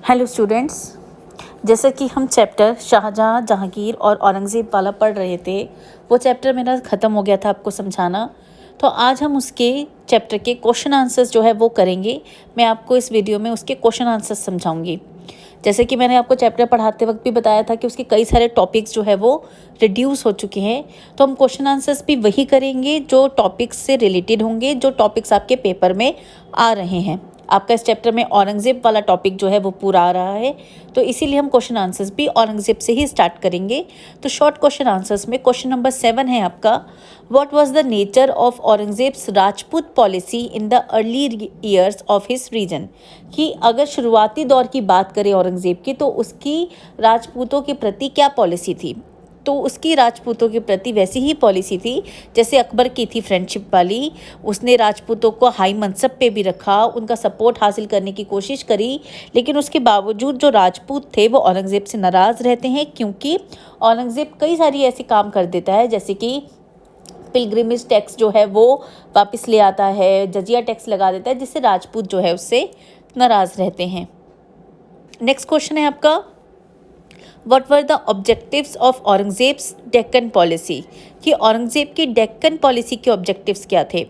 Hello students, जैसा कि हम चैप्टर शाहजहाँ, जहांगीर और औरंगज़ेब वाला पढ़ रहे थे, वो चैप्टर मेरा ख़त्म हो गया था आपको समझाना। तो आज हम उसके चैप्टर के क्वेश्चन आंसर्स जो है वो करेंगे। मैं आपको इस वीडियो में उसके क्वेश्चन आंसर्स समझाऊंगी। जैसे कि मैंने आपको चैप्टर पढ़ाते वक्त भी बताया था कि उसके कई सारे टॉपिक्स जो है वो रिड्यूस हो चुके हैं, तो हम क्वेश्चन आंसर्स भी वही करेंगे जो टॉपिक्स से रिलेटेड होंगे, जो टॉपिक्स आपके पेपर में आ रहे हैं। आपका इस चैप्टर में औरंगज़ेब वाला टॉपिक जो है वो पूरा आ रहा है, तो इसीलिए हम क्वेश्चन आंसर्स भी औरंगज़ेब से ही स्टार्ट करेंगे। तो शॉर्ट क्वेश्चन आंसर्स में क्वेश्चन नंबर 7 है आपका, what was the nature of Aurangzeb's Rajput policy in the early years of his region. कि अगर शुरुआती दौर की बात करें औरंगज़ेब की, तो उसकी राजपूतों के प्रति क्या पॉलिसी थी। तो उसकी राजपूतों के प्रति वैसी ही पॉलिसी थी जैसे अकबर की थी, फ्रेंडशिप वाली। उसने राजपूतों को हाई मनसब पे भी रखा, उनका सपोर्ट हासिल करने की कोशिश करी, लेकिन उसके बावजूद जो राजपूत थे वो औरंगज़ेब से नाराज़ रहते हैं, क्योंकि औरंगज़ेब कई सारी ऐसे काम कर देता है, जैसे कि पिलग्रिमेज टैक्स जो है वो वापस ले आता है, जजिया टैक्स लगा देता है, जिससे राजपूत जो है उससे नाराज़ रहते हैं। नेक्स्ट क्वेश्चन है आपका, what were the objectives of Aurangzeb's Deccan policy. कि औरंगज़ेब की डेक्कन पॉलिसी के ऑब्जेक्टिव्स क्या थे।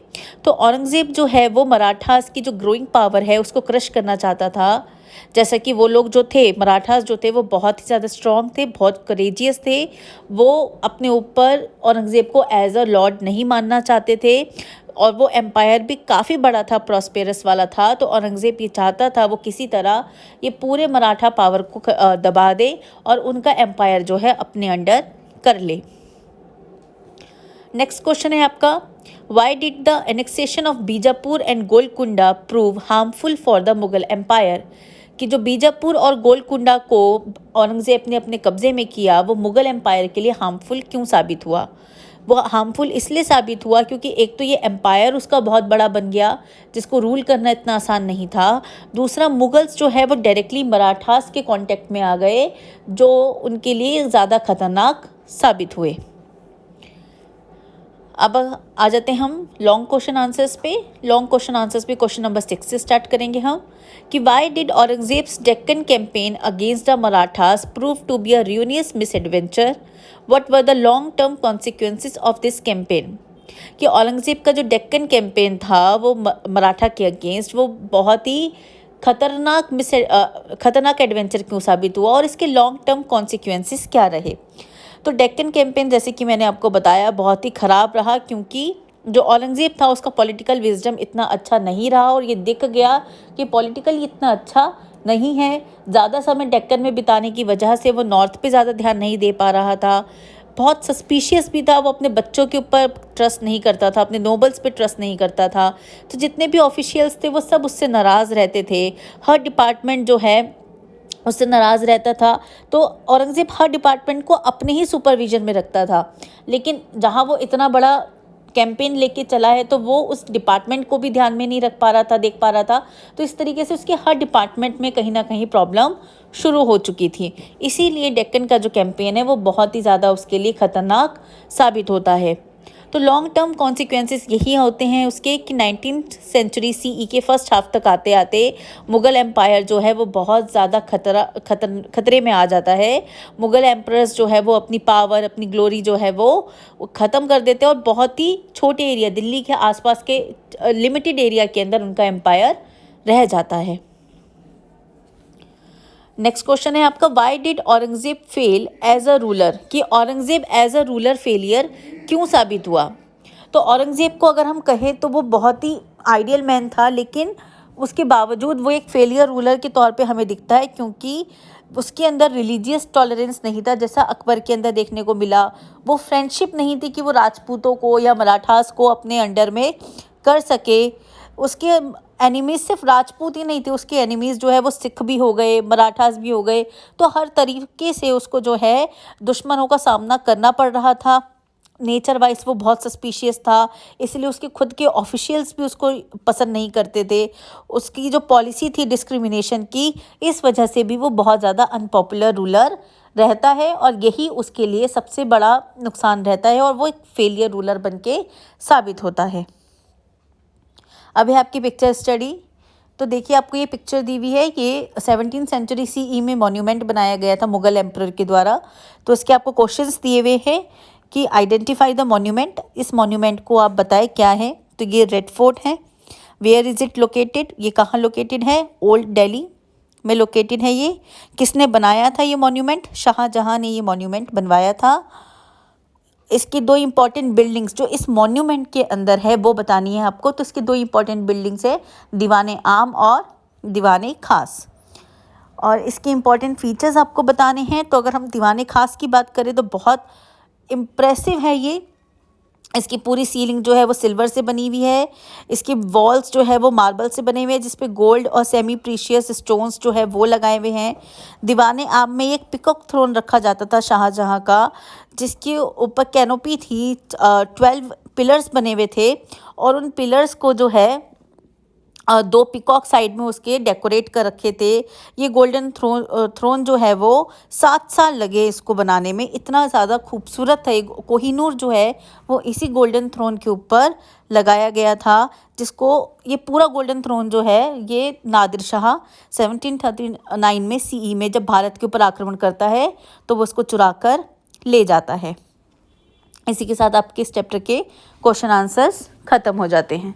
तो औरंगज़ेब जो है वो मराठास की जो ग्रोइंग पावर है उसको क्रश करना चाहता था। जैसा कि वो लोग जो थे, मराठास जो थे, वो बहुत ही ज़्यादा स्ट्रॉन्ग थे, बहुत करेजियस थे। वो अपने ऊपर औरंगज़ेब को एज अ लॉर्ड नहीं मानना चाहते थे, और वो एम्पायर भी काफ़ी बड़ा था, प्रॉस्पेरस वाला था। तो औरंगज़ेब ये चाहता था वो किसी तरह ये पूरे मराठा पावर को दबा दे और उनका एम्पायर जो है अपने अंडर कर ले। नेक्स्ट क्वेश्चन है आपका, why did the annexation of Bijapur and Golconda prove harmful for the Mughal empire. कि जो बीजापुर और गोलकुंडा को औरंगज़ेब ने अपने कब्जे में किया, वो मुगल एम्पायर के लिए हार्मफुल क्यों साबित हुआ। वो हार्मफुल इसलिए साबित हुआ क्योंकि एक तो ये एम्पायर उसका बहुत बड़ा बन गया, जिसको रूल करना इतना आसान नहीं था। दूसरा, मुगल्स जो है वो डायरेक्टली मराठास के कांटेक्ट में आ गए, जो उनके लिए ज़्यादा खतरनाक साबित हुए। अब आ जाते हैं हम लॉन्ग क्वेश्चन आंसर्स पे। लॉन्ग क्वेश्चन आंसर्स पे क्वेश्चन नंबर 6 से स्टार्ट करेंगे हम, कि why did Aurangzeb's Deccan campaign against the Marathas prove to be a ruinous misadventure. What were the long term consequences of this campaign. कि औरंगज़ेब का जो डेक्कन कैंपेन था वो मराठा के अगेंस्ट वो बहुत ही खतरनाक एडवेंचर क्यों साबित हुआ, और इसके लॉन्ग टर्म कॉन्सिक्वेंसेस क्या रहे। तो डेक्कन कैंपेन, जैसे कि मैंने आपको बताया, बहुत ही ख़राब रहा, क्योंकि जो औरंगज़ेब था उसका पॉलिटिकल विजडम इतना अच्छा नहीं रहा, और ये दिख गया कि पॉलिटिकली इतना अच्छा नहीं है। ज़्यादा समय डेक्कन में बिताने की वजह से वो नॉर्थ पे ज़्यादा ध्यान नहीं दे पा रहा था। बहुत सस्पिशियस भी था, वो अपने बच्चों के ऊपर ट्रस्ट नहीं करता था, अपने नोबल्स पे ट्रस्ट नहीं करता था। तो जितने भी ऑफिशियल्स थे वो सब उससे नाराज़ रहते थे। हर डिपार्टमेंट जो है उससे नाराज़ रहता था। तो औरंगज़ेब हर डिपार्टमेंट को अपने ही सुपरविजन में रखता था, लेकिन जहाँ वो इतना बड़ा कैंपेन लेके चला है तो वो उस डिपार्टमेंट को भी ध्यान में नहीं रख पा रहा था, देख पा रहा था। तो इस तरीके से उसके हर डिपार्टमेंट में कहीं ना कहीं प्रॉब्लम शुरू हो चुकी थी। इसीलिए डेक्कन का जो कैंपेन है वो बहुत ही ज़्यादा उसके लिए ख़तरनाक साबित होता है। तो लॉन्ग टर्म कॉन्सिक्वेंसेस यही होते हैं उसके, कि 19th सेंचुरी CE के फर्स्ट हाफ तक आते आते मुग़ल एम्पायर जो है वो बहुत ज़्यादा खतरे में आ जाता है। मुग़ल एम्परर्स जो है वो अपनी पावर, अपनी ग्लोरी जो है वो ख़त्म कर देते हैं, और बहुत ही छोटे एरिया, दिल्ली के आसपास के लिमिटेड एरिया के अंदर उनका एम्पायर रह जाता है। नेक्स्ट क्वेश्चन है आपका, why did Aurangzeb fail as a ruler. कि Aurangzeb as a ruler failure क्यों साबित हुआ। तो औरंगज़ेब को अगर हम कहें तो वो बहुत ही आइडियल मैन था, लेकिन उसके बावजूद वो एक फेलियर रूलर के तौर पे हमें दिखता है, क्योंकि उसके अंदर रिलीजियस टॉलरेंस नहीं था जैसा अकबर के अंदर देखने को मिला। वो फ्रेंडशिप नहीं थी कि वो राजपूतों को या मराठास को अपने अंडर में कर सके। उसके एनिमीज सिर्फ राजपूत ही नहीं थे, उसके एनिमीज़ जो है वो सिख भी हो गए, मराठास भी हो गए। तो हर तरीके से उसको जो है दुश्मनों का सामना करना पड़ रहा था। नेचर वाइज वो बहुत सस्पिशियस था, इसलिए उसके खुद के ऑफिशियल्स भी उसको पसंद नहीं करते थे। उसकी जो पॉलिसी थी डिस्क्रिमिनेशन की, इस वजह से भी वो बहुत ज़्यादा अनपॉपुलर रूलर रहता है, और यही उसके लिए सबसे बड़ा नुकसान रहता है, और वो एक फेलियर रूलर बन के साबित होता है। अब है आपकी पिक्चर स्टडी। तो देखिए आपको ये पिक्चर दी हुई है, ये 17वीं सेंचुरी CE में मॉन्यूमेंट बनाया गया था मुगल एम्परर के द्वारा। तो इसके आपको क्वेश्चंस दिए हुए हैं कि आइडेंटिफाई द मॉन्यूमेंट, इस मॉन्यूमेंट को आप बताएं क्या है। तो ये रेड फोर्ट है। वेयर इज़ इट लोकेटेड, ये कहाँ लोकेटेड है? ओल्ड दिल्ली में लोकेटेड है ये। किसने बनाया था ये मॉन्यूमेंट? शाहजहां ने ये मॉन्यूमेंट बनवाया था। इसकी दो इंपॉर्टेंट बिल्डिंग्स जो इस मॉन्यूमेंट के अंदर है वो बतानी है आपको। तो इसकी दो इंपॉर्टेंट बिल्डिंग्स है, दीवाने आम और दीवाने खास। और इसके इंपॉर्टेंट फीचर्स आपको बताने हैं। तो अगर हम दीवाने खास की बात करें तो बहुत इम्प्रेसिव है ये। इसकी पूरी सीलिंग जो है वो सिल्वर से बनी हुई है। इसकी वॉल्स जो है वो मार्बल से बने हुए हैं, जिसपे गोल्ड और सेमी प्रीशियस स्टोन्स जो है वो लगाए हुए हैं। दीवाने आम में एक पिकॉक थ्रोन रखा जाता था शाहजहां का, जिसके ऊपर कैनोपी थी। 12 पिलर्स बने हुए थे और उन पिलर्स को जो है दो पिकॉक साइड में उसके डेकोरेट कर रखे थे। ये गोल्डन थ्रोन जो है वो 7 साल लगे इसको बनाने में, इतना ज़्यादा खूबसूरत है। कोहिनूर जो है वो इसी गोल्डन थ्रोन के ऊपर लगाया गया था, जिसको ये पूरा गोल्डन थ्रोन जो है ये नादिर शाह 1739 में CE में जब भारत के ऊपर आक्रमण करता है तो वो उसको चुरा कर ले जाता है। इसी के साथ आपके इस चैप्टर के क्वेश्चन आंसर्स ख़त्म हो जाते हैं।